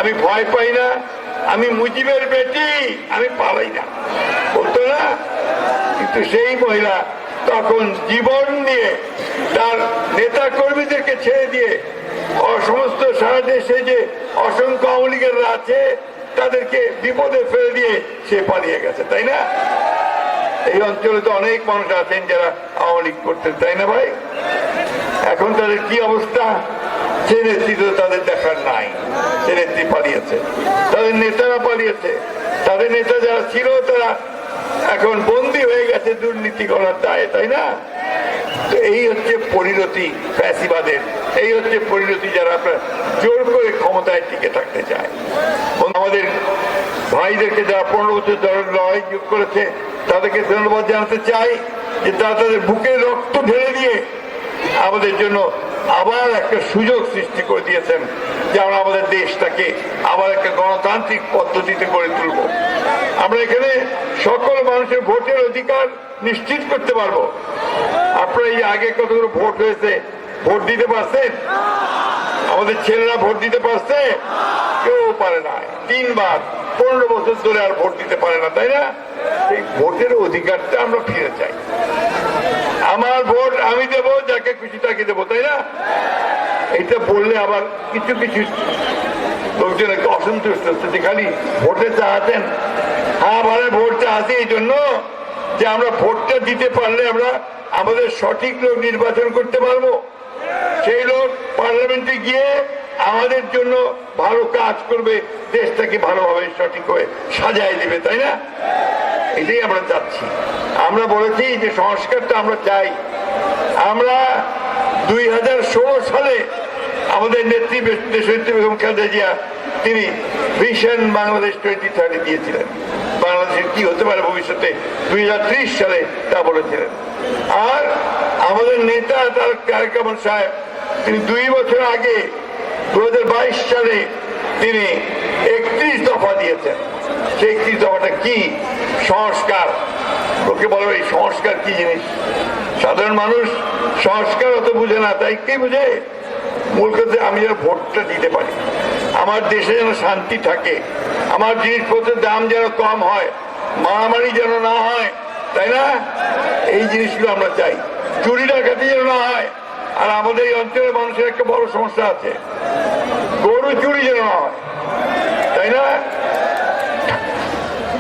আমি ভয় পাই না, আমি মুজিবের বেটি, আমি পালাই না, বলতো না? কিন্তু সেই মহিলা তখন জীবন দিয়ে তার নেতা কর্মীদেরকে ছেড়ে দিয়ে সমস্ত সারা দেশে যে অসংখ্য আওয়ামী লীগেরা আছে তাদেরকে বিপদে ফেলে দিয়ে সে পালিয়ে গেছে, তাই না? এই অঞ্চলে তো অনেক মানুষ আছেন যারা আওয়ামী লীগ করতেন, তাই না ভাই? এখন তাদের কি অবস্থা? সে নেত্রী তো তাদের দেখার নাই, সে নেত্রী পালিয়েছে, তাদের নেতারা পালিয়েছে, তাদের নেতা যারা ছিল তারা এখন বন্দী হয়ে গেছে দুর্নীতি করার দায়ে, তাই না? তো এই হচ্ছে পরিণতি ফ্যাসিবাদের, এই হচ্ছে পরিণতি যারা আপনার জোর করে ক্ষমতায় টিকে থাকতে চায়। আমাদের ভাইদেরকে যারা 15 বছর ধরে লড়াই করেছে তাদেরকে ধন্যবাদ জানাতে চাই যে তারা তাদের বুকে রক্ত ঢেলে দিয়ে আমাদের জন্য আবার একটা সুযোগ সৃষ্টি করে দিয়েছেন যে আমরা আমাদের দেশটাকে আবার একটা গণতান্ত্রিক পদ্ধতিতে গড়ে তুলব। আমরা এখানে সকল মানুষের ভোটের অধিকার নিশ্চিত করতে পারবো। আপনারা এই আগে কতগুলো ভোট হয়েছে, ভোট দিতে পারছেন? আমাদের ছেলেরা ভোট দিতে পারছে? কেউ পারে না। 3 বার 15 বছর ধরে আর ভোট দিতে পারে না, তাই না? এই ভোটের অধিকারটা আমরা ফিরে চাই। আমার ভোট আমি দেবো, যাকে খুশি তাকে দেবো, তাই না? এটা বললে আবার কিছু কিছু লোকজন একটু অসন্তুষ্ট হচ্ছে যে খালি ভোটে চাহাতেন। হ্যাঁ, মানে ভোট চাহাতে এই জন্য যে আমরা ভোটটা দিতে পারলে আমরা আমাদের সঠিক লোক নির্বাচন করতে পারবো, সেই লোক পার্লামেন্টে গিয়ে আমাদের জন্য ভালো কাজ করবে, দেশটাকে ভালোভাবে সঠিকভাবে সাজাই দিবে, তাই না? এটাই আমরা চাচ্ছি। আমরা বলেছি যে সংস্কারটা আমরা চাই। আমরা 2016 সালে আমাদের নেত্রী দেশনেত্রী বেগম খালেদা জিয়া তিনি ভিশন বাংলাদেশ 2030 দিয়েছিলেন, বাংলাদেশের কি হতে পারে ভবিষ্যতে 2030 সালে তা বলেছিলেন। আর আমাদের নেতা তারেক রহমান সাহেব তিনি 2 বছর আগে 2022 সালে তিনি 31 দফা দিয়েছেন। সেই 31 দফাটা কি? সংস্কার। লোকে বলে এই সংস্কার কি জিনিস? সাধারণ মানুষ সংস্কার অত বুঝে না, তাই কি বুঝে? মূল কথা আমি যেন ভোটটা দিতে পারি, আমার দেশে যেন শান্তি থাকে, আমার জিনিসপত্রের দাম যেন কম হয়, মারামারি যেন না হয়, তাই না? এই জিনিসগুলো আমরা চাই। চুরি ডাকাতি যেন না হয়। আর আমাদের এই অঞ্চলের মানুষের একটা বড় সমস্যা আছে, গরু চুরি যেন না হয়, তাই না?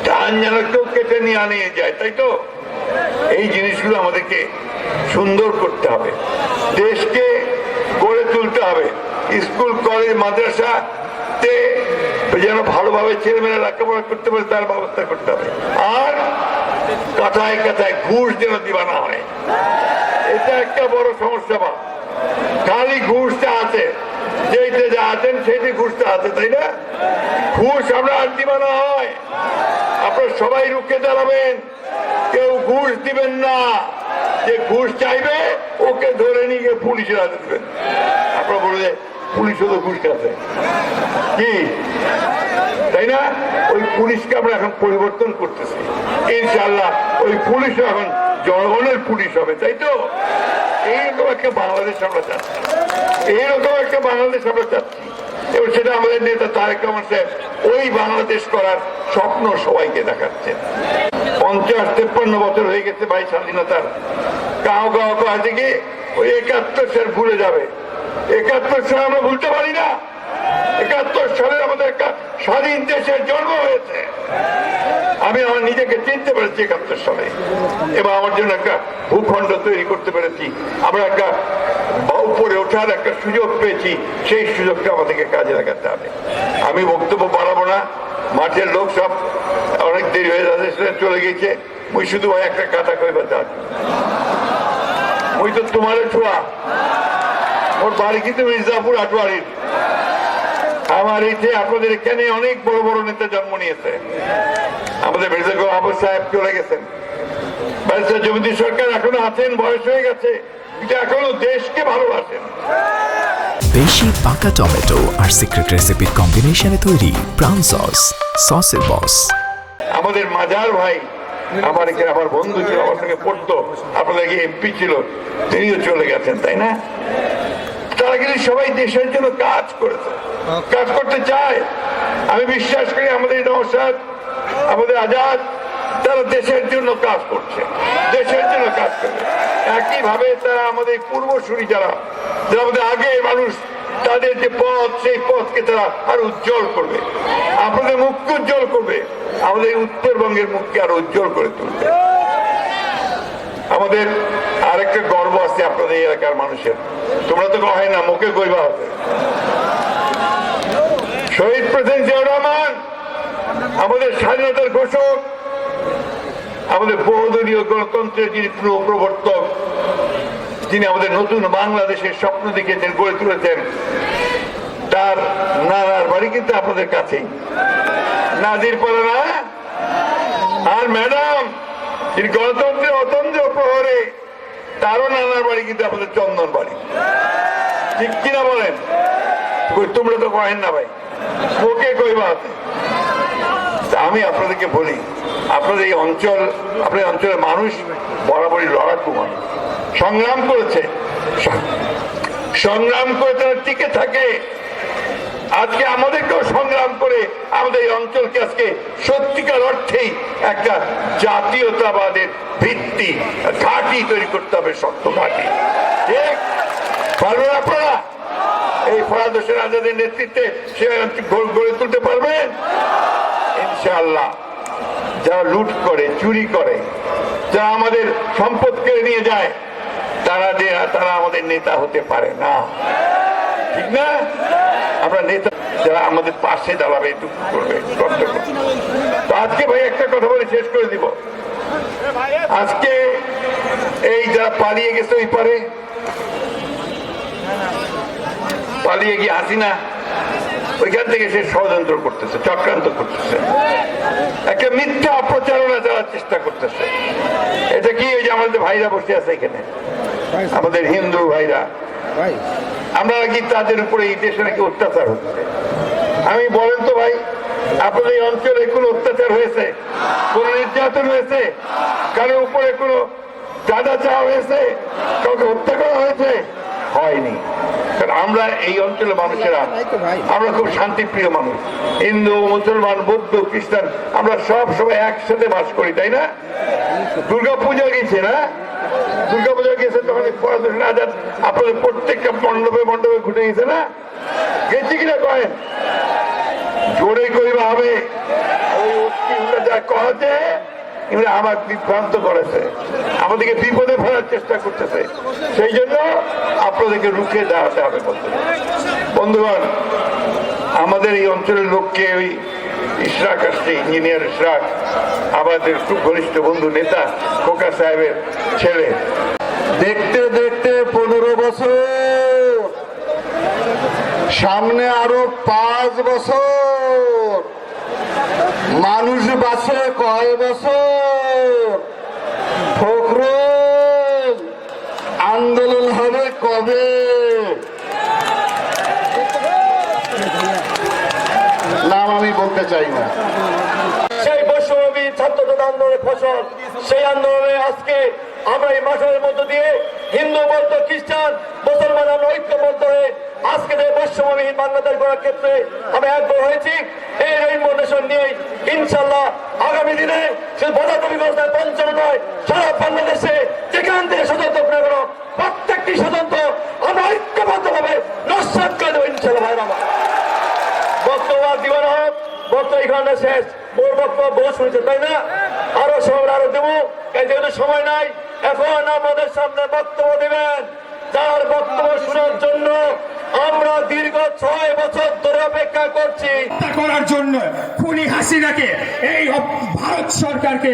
ধান যেন কেউ কেটে নিয়ে যায়, তাই তো? এই জিনিসগুলো আমাদেরকে সুন্দর করতে হবে, দেশকে গড়ে তুলতে হবে। স্কুল কলেজ মাদ্রাসাতে যেন ভালোভাবে ছেলেমেয়েরা লেখাপড়া করতে পারে তার ব্যবস্থা করতে হবে। আর কথায় কথায় ঘুষ যেন দিবা না হয়, এটা একটা বড় সমস্যা। বা খালি ঘুষটা আছে, যেইতে যা আছেন সেইটি ঘুষটা আছে, তাই না? ঘুষ আমরা আর দিবা না হয়। আপনারা সবাই রুখে দাঁড়াবেন, কেউ ঘুষ দিবেন না। যে ঘুষ চাইবে ওকে ধরে নিয়ে গিয়ে পুলিশের হাতে দিবেন। আপনারা বলে পুলিশও তো ঘুষ খাচ্ছে, কি তাই না? ওই পুলিশকে আমরা এখন পরিবর্তন করতেছি। ইনশাআল্লাহ ওই পুলিশও এখন জনগণের পুলিশ হবে, তাই তো? এইরকম একটা বাংলাদেশ আমরা চাচ্ছি, এইরকম একটা বাংলাদেশ আমরা চাচ্ছি। এবং সেটা আমাদের নেতা তারেক রহমান সাহেব ওই বাংলাদেশ করার স্বপ্ন সবাইকে দেখাচ্ছেন। 50-53 বছর হয়ে গেছে ভাই স্বাধীনতার। কাউ আছে কি ওই 71 সাল ভুলে যাবে। 71 সাল আমরা ভুলতে পারি না। 71 সালে আমাদের একটা স্বাধীন দেশের জন্ম হয়েছে। আমি আমার নিজেকে চিনতে পেরেছি 71 সালে, এবং আমার জন্য একটা ভূখণ্ড তৈরি করতে পেরেছি। আমরা একটা উপরে ওঠার একটা সুযোগ পেয়েছি, সেই সুযোগটা আমাদেরকে কাজে লাগাতে হবে। আমি বক্তব্য বাড়াবো না, মাঠের লোক সব অনেক দেরি হয়ে যাচ্ছে, চলে গেছে। মুই শুধু ভাই একটা কথা কইবার চাই, মুই তো তোমার ছোঁয়া, ওর বাড়ি কিন্তু মির্জাপুর আটোয়ারির। আমার এইতে আপনাদের এখানে অনেক বড় বড় নেতা জন্ম নিয়েছে। আমাদের মির্জা গোলাম আহমদ সাহেব চলে গেছেন, ব্যারিস্টার জমিদার সরকার এখনো আছেন, বয়স হয়ে গেছে, কিন্তু এখনো দেশকে ভালোবাসেন। বেশি পাকা টমেটো আর সিক্রেট রেসিপির কম্বিনেশনে তৈরি প্রাণ সস, সসের বস। আমাদের মাজার ভাই আমার এখানে আমার বন্ধু ছিল, আমার সঙ্গে পড়তো, আপনাদের এমপি ছিল, তিনিও চলে গেছেন, তাই না? তারা কিন্তু সবাই দেশের জন্য কাজ করেছে, কাজ করতে চায়। আমি বিশ্বাস করি আমাদের নওশাদ, আমাদের আজাদ, তারা দেশের জন্য কাজ করছে, দেশের জন্য কাজ করবে। একইভাবে তারা আমাদের পূর্বসূরি যারা আমাদের আগে মানুষ, তাদের যে পথ, সেই পথকে তারা আরো উজ্জ্বল করবে, আপনাদের মুখকে উজ্জ্বল করবে, আমাদের উত্তরবঙ্গের মুখকে আরো উজ্জ্বল করে তুলবে। আমাদের আরেকটা গর্ব আছে আপনাদের এলাকার মানুষের, তোমরা তো কয় না, মুখে কইবা হবে। শহীদ প্রেসিডেন্ট জিয়াউর রহমান আমাদের স্বাধীনতার ঘোষক, আমাদের বহুদলীয় গণতন্ত্রের যিনি প্রবর্তক, যিনি আমাদের নতুন বাংলাদেশের স্বপ্ন দেখেছেন, গড়ে তুলেছেন, তার নানার বাড়ি কিন্তু আপনাদের কাছেই, নাজিরপাড়া না? আর ম্যাডাম যিনি গণতন্ত্রের অতন্ত্র প্রহরে, তারও নানার বাড়ি কিন্তু আপনাদের চন্দন বাড়ি, ঠিক কিনা বলেন? তোমরা তো কহেন না ভাই, ওকে কইবা আছে। আমি আপনাদেরকে বলি, আপনাদের এই অঞ্চল, আপনার অঞ্চলের মানুষ বরাবরই লড়াকু মানুষ, সংগ্রাম করেছে, সংগ্রাম করে তারা টিকে থাকে। আজকে আমাদেরকেও সংগ্রাম করে আমাদের এই অঞ্চলকে আজকে সত্যিকার অর্থেই একটা জাতীয়তাবাদের ভিত্তি, ঘাঁটি তৈরি করতে হবে, শক্ত ঘাঁটি। ঠিক পারবেন আপনারা? এই ফরাদ হোসেন আজাদের নেতৃত্বে সে গড়ে তুলতে পারবেন ইনশাআল্লাহ। যারা লুট করে, চুরি করে, যারা আমাদের সম্পদ কেড়ে নিয়ে যায়, তারা আমাদের নেতা হতে পারে না, ঠিক না? আমরা নেতা যারা আমাদের পাশে দাঁড়াবে, এটুকু করবে, কষ্ট করবে। তো আজকে ভাই একটা কথা বলে শেষ করে দিব। আজকে এই যারা পালিয়ে গেছে ওই পারে, পালিয়ে গিয়ে হাসিনা ওইখান থেকে সে ষড়যন্ত্র করতেছে, চক্রান্ত করতেছে, একটা মিথ্যা অপপ্রচারণা চালার চেষ্টা করতেছে। এটা কি? ওই যে আমাদের ভাইরা বসে আছে এখানে, আমাদের হিন্দু ভাইরা, আমরা নাকি তাদের উপরে এই দেশে নাকি অত্যাচার হচ্ছে। আমি বলেন তো ভাই, আপনাদের এই অঞ্চলে কোনো অত্যাচার হয়েছে? কোন নির্যাতন হয়েছে? কারোর উপরে কোনো চাঁদা চাওয়া হয়েছে? কাউকে হত্যা করা হয়েছে? হয়নি। কারণ আমরা এই অঞ্চলের মানুষেরা, আমরা খুব শান্তিপ্রিয় মানুষ। হিন্দু, মুসলমান, বৌদ্ধ, খ্রিস্টান, আমরা সব সময় একসাথে বাস করি, তাই না? দুর্গা পূজা গেছে না? দুর্গা পূজা গেছে তখন পড়াশোনা আজাদ আপনাদের প্রত্যেকটা মণ্ডপে মণ্ডপে ঘুরে গেছে না? গেছি কিনা কয়েন? জোরে কইবা হবে। ওই যা কহছে এগুলো আমার বিভ্রান্ত করেছে, আমাদেরকে বিপদে ফেলার চেষ্টা করতেছে। সেই জন্য আপনাদেরকে রুখে দাঁড়াতে হবে। বন্ধুগণ, আমাদের এই অঞ্চলের লোককে ওই ইশরাক আসছে, ইঞ্জিনিয়ার ইশরাক, আমাদের খুব ঘনিষ্ঠ বন্ধু, নেতা খোকা সাহেবের ছেলে। দেখতে দেখতে 15 বছর, সামনে আরো 5 বছর, মানুষ বাঁচে কয় বছর? ফখরুল, আন্দোলন হবে কবে? নাম আমি বলতে চাই না। সেই বৈষম্যবিরোধী ছাত্রদের আন্দোলনের ফসল, সেই আন্দোলনে আজকে আমরা এই মাসের মধ্য দিয়ে হিন্দু, বৌদ্ধ, খ্রিস্টান, মুসলমান আমরা ঐক্যবদ্ধ হয়ে আজকে যে বৈষম্যবিহীন বাংলাদেশ গড়ার ক্ষেত্রে আমি একবার হয়েছি। এই রেইনবো নেশন নিয়ে ইনশাল্লাহ আগামী দিনে শুধু পদার্থী ব্যবস্থায় পঞ্চম নয়, সারা বাংলাদেশে যেখান থেকে স্বতন্ত্র না কেন প্রত্যেকটি স্বতন্ত্র আমরা ঐক্যবদ্ধ ভাবে নস্যাৎ করে দেবো ইনশাল্লাহ। ভাই আমার বক্তব্য দিবান হোক, বক্তব্য এখানে শেষ। মোর বক্তব্য বহু শুনেছে, তাই না? আরো সময় আরো দেবো, যেহেতু সময় নাই। এখন আমাদের সামনে বক্তব্য দেবেন, যার বক্তব্য শোনার জন্য আমরা দীর্ঘ 6 বছর ধরে অপেক্ষা করছি। করার জন্য খুনি হাসিনাকে, এই ভারত সরকারকে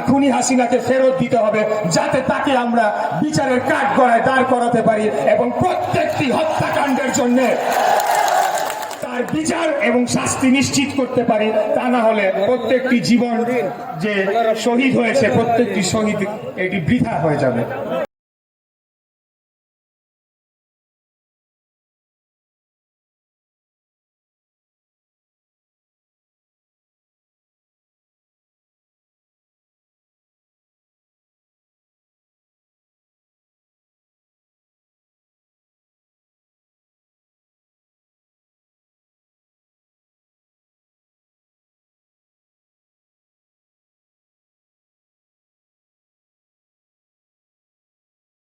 খুনি হাসিনাকে ফেরত দিতে হবে, যাতে তাকে আমরা বিচারের কাঠগড়ায় দাঁড় করাতে পারি এবং প্রত্যেকটি হত্যাকাণ্ডের জন্য তার বিচার এবং শাস্তি নিশ্চিত করতে পারি। তা না হলে প্রত্যেকটি জীবন যে শহীদ হয়েছে, প্রত্যেকটি শহীদ এটি বৃথা হয়ে যাবে।